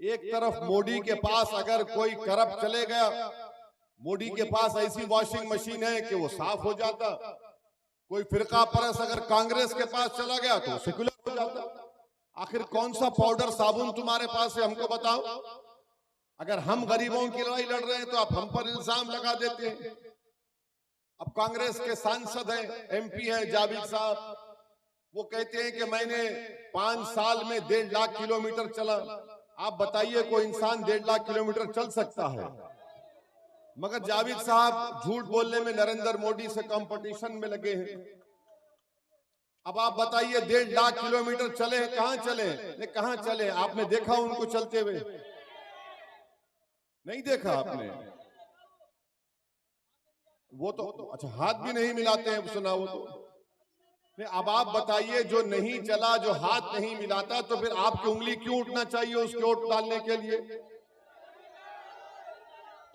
एक तरफ मोदी के पास अगर कोई करप्ट चले गया, मोदी के पास ऐसी वॉशिंग मशीन है कि वो साफ हो जाता। कोई फिरका परस अगर कांग्रेस के पास चला गया तो सेक्युलर हो जाता। आखिर कौन सा पाउडर साबुन तुम्हारे पास है, हमको बताओ। अगर हम गरीबों की लड़ाई लड़ रहे हैं तो आप हम पर इल्जाम लगा देते हैं। अब कांग्रेस के सांसद हैं, एमपी हैं जावेद साहब, वो कहते हैं कि मैंने 5 साल में 1.5 लाख किलोमीटर चला। आप बताइए कोई इंसान 1.5 लाख किलोमीटर चल सकता है? मगर जावेद साहब झूठ बोलने में नरेंद्र मोदी से कंपटीशन में लगे हैं। अब आप बताइए 1.5 लाख किलोमीटर चले हैं, कहां चले? कहां चले? आपने देखा उनको चलते हुए? नहीं देखा आपने? वो तो अच्छा हाथ भी नहीं मिलाते हैं, सुना वो तो। अब आप बताइए, जो नहीं चला, जो हाथ नहीं मिलाता, तो फिर आपकी उंगली क्यों उठना चाहिए उसके वोट डालने के लिए?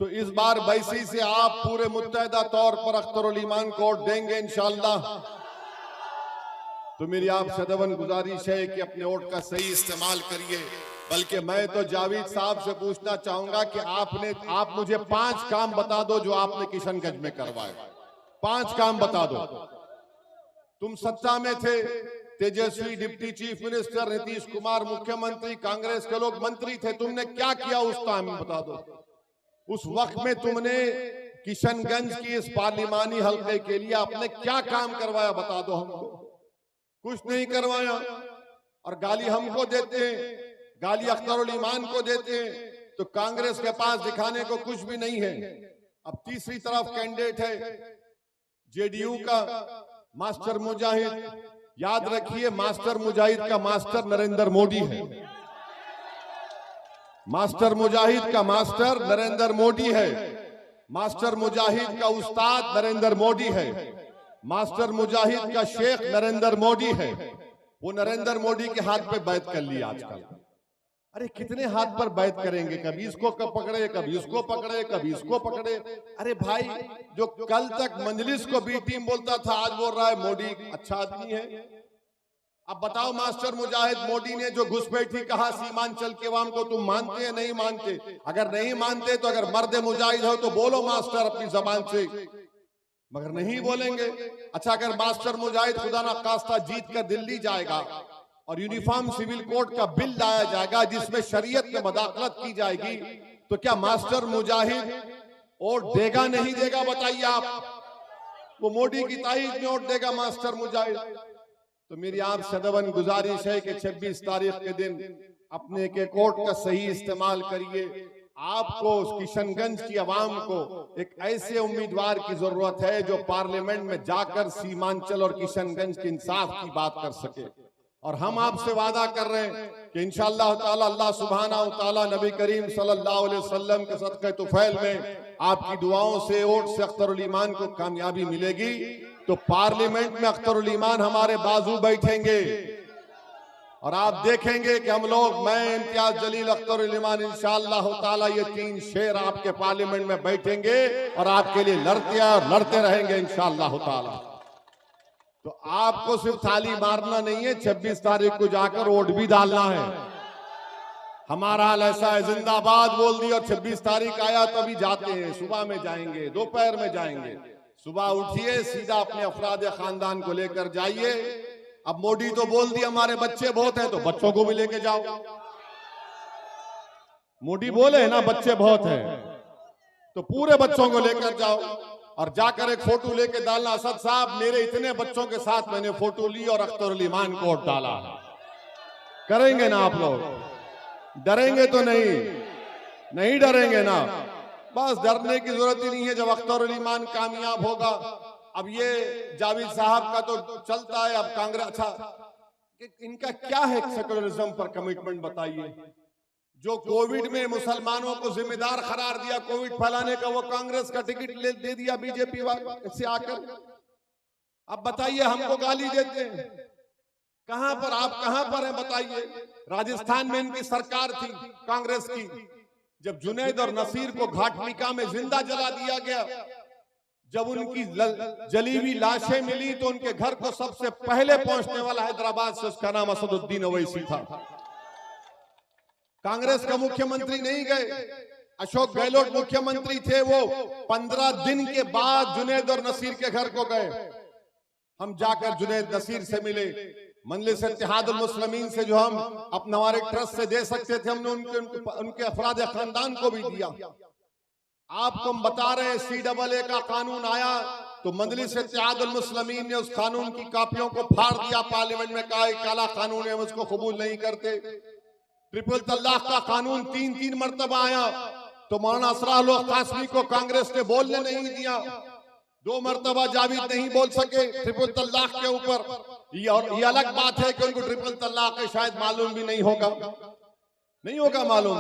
तो इस बार बैसी से आप पूरे मुत्तहदा तौर पर अख्तरुल ईमान को वोट देंगे इंशाअल्लाह। तो मेरी आप सदवन गुजारिश है कि अपने वोट का सही इस्तेमाल करिए। बल्कि मैं तो जावेद साहब से पूछना चाहूंगा कि आप मुझे 5 काम बता दो जो आपने किशनगंज में करवाए। 5 काम बता दो। तुम सत्ता में थे, Tejashwi deputy chief minister, Nitish Kumar मुख्यमंत्री, कांग्रेस के लोग मंत्री थे, तुमने क्या किया उस टाइम में बता दो। उस वक्त में तुमने किशनगंज की इस पार्लिमानी हल्के के लिए आपने क्या काम करवाया, बता दो हमको। कुछ नहीं करवाया। और गाली हमको देते हैं, गाली अख्तरुल ईमान को देते हैं। तो कांग्रेस के पास दिखाने को कुछ भी नहीं है। अब तीसरी तरफ कैंडिडेट है जेडीयू का मास्टर मुजाहिद। याद रखिए, मास्टर मुजाहिद का मास्टर नरेंद्र मोदी है। मास्टर मुजाहिद का मास्टर नरेंद्र मोदी है। मास्टर मुजाहिद का उस्ताद नरेंद्र मोदी है। मास्टर मुजाहिद का शेख नरेंद्र मोदी है। वो नरेंद्र मोदी के हाथ पे बैत कर लिया आजकल। अरे कितने हाथ पर बैत करेंगे? कभी इसको पकड़े, कभी इसको पकड़े, कभी इसको पकड़े। अरे भाई, जो कल तक मजलिस को बी टीम बोलता था, आज बोल रहा है मोदी अच्छा आदमी है। अब बताओ, मास्टर मुजाहिद मोदी ने जो घुसपैठी कहा सीमांचल के अवाम को, तुम मानते हैं नहीं मानते? अगर नहीं मानते तो अगर मर्द मुजाहिद हो तो बोलो मास्टर अपनी जबान से, मगर नहीं बोलेंगे। अच्छा, अगर मास्टर मुजाहिद खुदा ना खास्ता जीत कर दिल्ली जाएगा और यूनिफॉर्म सिविल कोड का बिल लाया जाएगा जिसमें शरीयत में मदाखलत की जाएगी, तो क्या मास्टर मुजाहिद वोट देगा नहीं देगा? बताइए आप। वो मोदी की ताईद में वोट देगा मास्टर मुजाहिद। तो मेरी आप सदवन गुजारिश है कि 26 तारीख के दिन अपने एक वोट का सही इस्तेमाल करिए। आपको किशनगंज की आवाम को एक ऐसे उम्मीदवार की जरूरत है जो पार्लियामेंट में जाकर सीमांचल और किशनगंज के इंसाफ की बात कर सके। और हम आपसे वादा कर रहे हैं कि इंशाअल्लाह ताला अल्लाह सुब्हाना व तआला नबी करीम सल्लल्लाहु अलैहि वसल्लम के सदक़े तुफैल में आपकी दुआओं से, वोट से अख्तरुल ईमान को कामयाबी मिलेगी। तो पार्लियामेंट में अख्तरुल ईमान हमारे बाजू बैठेंगे और आप देखेंगे कि हम लोग, मैं इम्तियाज जलील अख्तरुल ईमान, इंशाअल्लाह ताला ये 3 शेर आपके पार्लियामेंट में बैठेंगे और आपके लिए लड़ते रहेंगे इंशाअल्लाह ताला। तो आपको सिर्फ थाली मारना नहीं है, 26 तारीख को जाकर वोट भी डालना है। हमारा हाल ऐसा है, जिंदाबाद बोल दी और 26 तारीख आया तो अभी जाते हैं। सुबह में जाएंगे, दोपहर में जाएंगे। सुबह उठिए, सीधा अपने अफराद खानदान को लेकर जाइए। अब मोदी तो बोल दिया हमारे बच्चे बहुत हैं, तो बच्चों को भी लेके जाओ। मोदी बोले ना बच्चे बहुत हैं, तो पूरे बच्चों को लेकर जाओ और जाकर एक फोटो लेके डालना, असद साहब मेरे इतने बच्चों के साथ मैंने फोटो ली और अख्तरुल ईमान को वोट डाला। करेंगे ना आप लोग? डरेंगे तो नहीं डरेंगे ना। बस डरने की जरूरत ही नहीं है जब अख्तरुल ईमान कामयाब होगा। अब ये जावेद साहब का तो चलता है, अब कांग्रेस, अच्छा इनका क्या है सेकुलरिज्म पर कमिटमेंट बताइए? जो कोविड में मुसलमानों को जिम्मेदार करार दिया कोविड फैलाने का, वो कांग्रेस का टिकट दे दिया बीजेपी से आकर। अब बताइए, हमको गाली देते हैं। कहां पर आप, कहां पर हैं बताइए? राजस्थान में इनकी सरकार थी कांग्रेस की, जब जुनैद और नसीर को घाटनिका में जिंदा जला दिया गया, जब उनकी जली हुई लाशें मिली तो उनके घर को सबसे पहले पहुंचने वाला हैदराबाद से, उसका नाम असदुद्दीन ओवैसी था। कांग्रेस का मुख्यमंत्री नहीं गए, अशोक गहलोत मुख्यमंत्री थे, वो 15 दिन के बाद जुनैद और नसीर के घर को गए। हम जाकर जुनैद नसीर से मिले, मजलिस इत्तेहादुल मुस्लिमीन से जो हम अपने हमारे ट्रस्ट से दे सकते थे हमने उनके अफराद खानदान को भी दिया। आपको हम बता रहे हैं CAA का कानून आया तो मजलिस इत्तेहादुल मुस्लिमीन ने उस कानून की कॉपियों को फाड़ दिया, पार्लियामेंट में कहा काला कानून है, हम उसको कबूल नहीं करते। ट्रिपल तलाक का कानून 3 मरतबा आया तो मौलाना असरार कासमी को कांग्रेस ने बोलने नहीं दिया, 2 मरतबा जावेद नहीं बोल सके ट्रिपल तलाक के ऊपर। ये अलग बात है कि उनको ट्रिपल तलाक शायद मालूम भी नहीं होगा मालूम।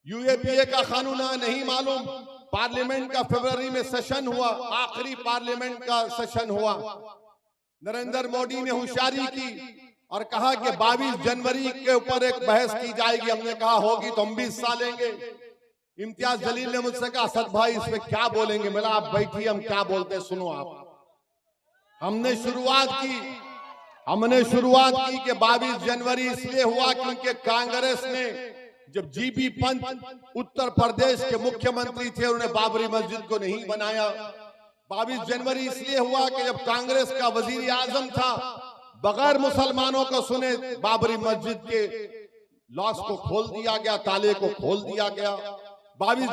UAPA का कानून नहीं मालूम। पार्लियामेंट का फरवरी में सेशन हुआ, आखिरी पार्लियामेंट का सेशन हुआ। नरेंद्र मोदी ने होशियारी की और कहा कि 22 जनवरी के ऊपर एक बहस की जाएगी। हमने कहा होगी तो हम भी हिस्सा लेंगे। इम्तियाज जलील ने मुझसे कहा असद भाई इसमें क्या बोलेंगे? मेरा आप बैठिए, हम क्या बोलते सुनो आप। हमने शुरुआत की कि 22 जनवरी इसलिए हुआ क्योंकि कांग्रेस ने जब GB पंत उत्तर प्रदेश के मुख्यमंत्री थे उन्होंने बाबरी मस्जिद को नहीं बनाया। 22 जनवरी इसलिए हुआ कि जब कांग्रेस का वजीर आजम था बगैर मुसलमानों को सुने बाबरी मस्जिद के लॉस को खोल दिया गया, ताले को खोल दिया गया। 22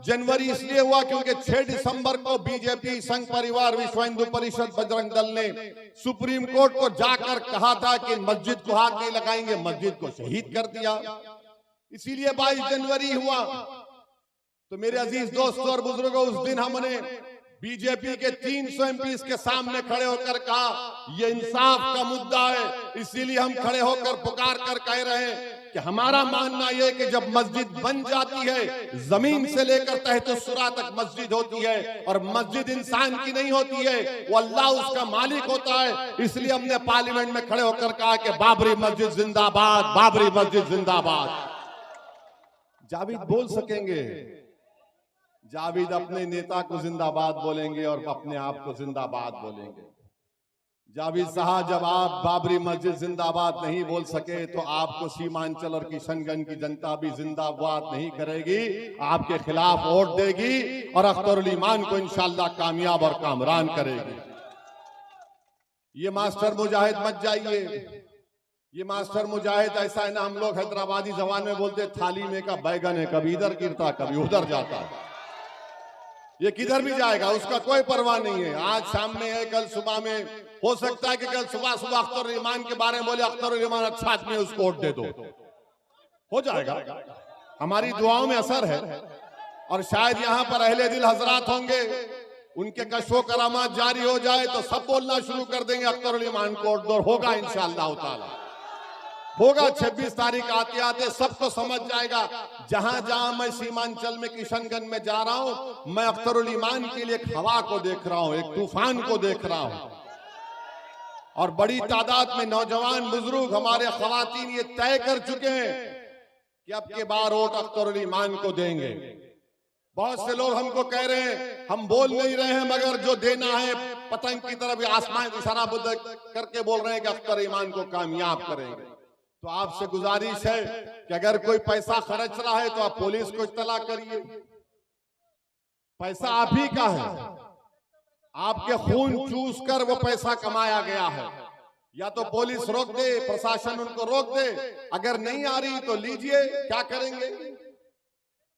जनवरी इसलिए हुआ क्योंकि 6 दिसंबर को बीजेपी, संघ परिवार, विश्व हिंदू परिषद, बजरंग दल ने सुप्रीम कोर्ट को जाकर कहा था कि मस्जिद को हाथ नहीं लगाएंगे, मस्जिद को शहीद कर दिया। इसीलिए 22 जनवरी हुआ। तो मेरे अजीज दोस्तों और बुजुर्गों, उस दिन हमने बीजेपी के 300 MPs के सामने खड़े होकर कहा यह इंसाफ का मुद्दा है, इसीलिए हम खड़े होकर पुकार कर कह रहे हैं कि हमारा मानना यह कि जब मस्जिद बन जाती है, जमीन से लेकर तहत-उस-सुरा तक मस्जिद होती है और मस्जिद इंसान की नहीं होती है, वो अल्लाह उसका मालिक होता है। इसलिए हमने पार्लियामेंट में खड़े होकर कहा कि बाबरी मस्जिद जिंदाबाद, बाबरी मस्जिद जिंदाबाद। जावेद बोल सकेंगे, जावेद अपने नेता को जिंदाबाद बोलेंगे और अपने आप को जिंदाबाद बोलेंगे। जावेद साहब, जब आप बाबरी मस्जिद जिंदाबाद नहीं बोल सके तो आपको सीमांचल और किशनगंज की जनता भी जिंदाबाद नहीं करेगी, आपके खिलाफ वोट देगी और अख्तरुल ईमान को इंशाअल्लाह कामयाब और कामरान करेगी। ये मास्टर मुजाहिद मत जाइए, ये मास्टर मुजाहिद ऐसा है ना, हम लोग हैदराबादी जबान में बोलते थाली में का बैगन है, कभी इधर गिरता कभी उधर जाता है। ये किधर भी जाएगा उसका कोई परवाह नहीं है। आज शाम में है, कल सुबह में हो सकता है कि कल सुबह अख्तरुल ईमान के बारे में बोले अख्तरुल ईमान अच्छा आदमी, उसको वोट दे दो, हो जाएगा। हमारी दुआओं में असर है और शायद यहाँ पर अहले दिल हजरात होंगे, उनके कशो करामात जारी हो जाए तो सब बोलना शुरू कर देंगे अख्तरुल ईमान को वोट दो। होगा इंशाअल्लाह ताला, होगा। 26 तारीख आते आते सबको समझ जाएगा। जहां जहां मैं सीमांचल में किशनगंज में जा रहा हूं, मैं अख्तरुल ईमान के लिए एक हवा को देख रहा हूं, एक तूफान को देख रहा हूं और बड़ी तादाद में नौजवान बुजुर्ग हमारे खवातीन ये तय कर चुके हैं कि अब के बार वोट अख्तरुल ईमान को देंगे। बहुत से लोग हमको कह रहे हैं हम बोल नहीं रहे हैं मगर जो देना है पतंग की तरफ आसमान इशारा करके बोल रहे हैं कि अख्तर ईमान को कामयाब करेंगे। तो आपसे गुजारिश है कि अगर कोई पैसा खर्च रहा है तो आप पुलिस को इत्तला करिए। पैसा आप ही का है, आपके खून चूस कर वो पैसा कमाया गया है। या तो पुलिस रोक दे, प्रशासन उनको रोक दे, अगर नहीं आ रही तो लीजिए, क्या करेंगे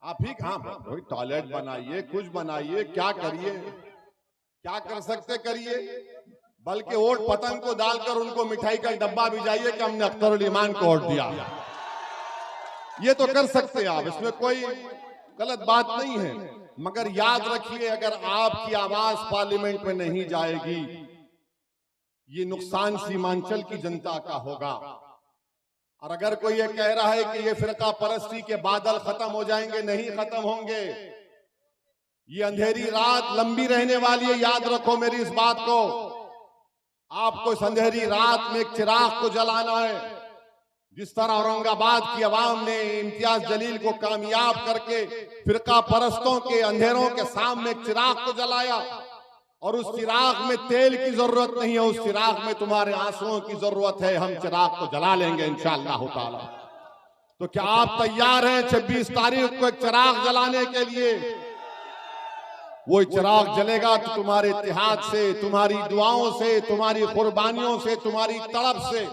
आप ही। हाँ, टॉयलेट बनाइए, कुछ बनाइए, क्या करिए, क्या कर सकते करिए। बल्कि वोट पतंग को डालकर उनको मिठाई का डब्बा भिजाइए कि हमने अख्तरुल ईमान को वोट दिया। ये तो कर सकते हैं आप, इसमें कोई गलत बात नहीं है। मगर याद रखिए अगर आपकी आवाज पार्लियामेंट में नहीं जाएगी, ये नुकसान सीमांचल की जनता का होगा। और अगर कोई ये कह रहा है कि ये फिरका परस्ती के बादल खत्म हो जाएंगे, नहीं खत्म होंगे। ये अंधेरी रात लंबी रहने वाली है, याद रखो मेरी इस बात को। आपको इस अंधेरी रात में एक चिराग को जलाना है। जिस तरह औरंगाबाद की आवाम ने इम्तियाज जलील को कामयाब करके फिरका परस्तों के अंधेरों के सामने एक चिराग को जलाया, और उस चिराग में तेल की जरूरत नहीं है, उस चिराग में तुम्हारे आंसुओं की जरूरत है। हम चिराग को जला लेंगे इंशाअल्लाह ताला। तो क्या आप तैयार हैं 26 तारीख को एक चिराग जलाने के लिए? वो चिराग जलेगा तो तुम्हारे इत्तेहाद से, तुम्हारी दुआओं से, तुम्हारी कुर्बानियों से, तुम्हारी तड़प से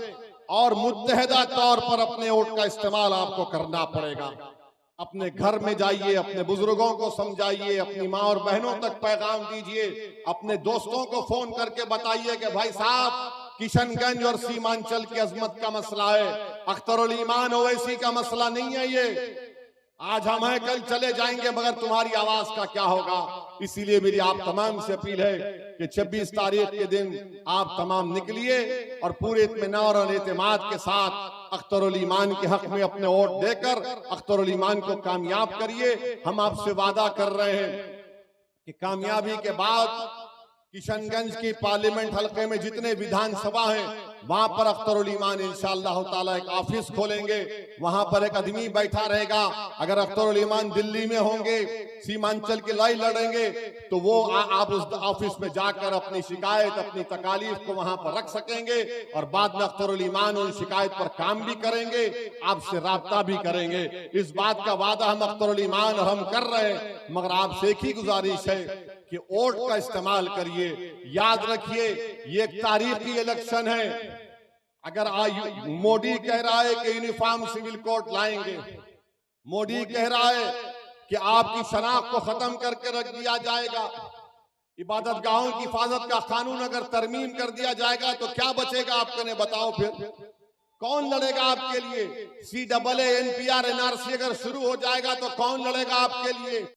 और मुत्तहदा तौर पर अपने वोट का इस्तेमाल आपको करना पड़ेगा। अपने घर में जाइए, अपने बुजुर्गों को समझाइए, अपनी माँ और बहनों तक पैगाम दीजिए, अपने दोस्तों को फोन करके बताइए कि भाई साहब किशनगंज और सीमांचल की अजमत का मसला है, अख्तरुल ईमान ओवैसी का मसला नहीं है ये। आज हम हैं, कल चले जाएंगे, मगर तुम्हारी आवाज का क्या होगा? इसीलिए मेरी आप तमाम से अपील है कि 26 तारीख के दिन आप तमाम निकलिए और पूरे इत्मीनान और एतमाद के साथ अख्तरुल ईमान के हक में अपने वोट देकर अख्तरुल ईमान को कामयाब करिए। हम आपसे वादा कर रहे हैं कि कामयाबी के बाद किशनगंज की पार्लियामेंट हलके में जितने विधानसभा हैं वहां पर अख्तरुल ईमान इंशाअल्लाह ताला एक ऑफिस खोलेंगे। वहां पर एक आदमी बैठा रहेगा। अगर अख्तरुल ईमान दिल्ली में होंगे, सीमांचल की लड़ाई लड़ेंगे, तो वो आप उस ऑफिस में जाकर अपनी शिकायत, अपनी तकालीफ को वहां पर रख सकेंगे और बाद में अख्तरुल ईमान उन शिकायत पर काम भी करेंगे, आपसे राब्ता भी करेंगे। इस बात का वादा हम अख्तरुल ईमान और हम कर रहे हैं, मगर आपसे एक ही गुजारिश है कि वोट का इस्तेमाल करिए। याद रखिए ये एक तारीखी इलेक्शन है। अगर मोदी कह रहा है कि यूनिफॉर्म सिविल कोड लाएंगे, मोदी कह रहा है कि आपकी शनाख्त को खत्म करके रख दिया जाएगा, इबादत गाहों की हिफाजत का कानून अगर तरमीम कर दिया जाएगा तो क्या बचेगा आपके ने? बताओ फिर कौन लड़ेगा आपके लिए? CAA NPR NRC अगर शुरू हो जाएगा तो कौन लड़ेगा आपके लिए?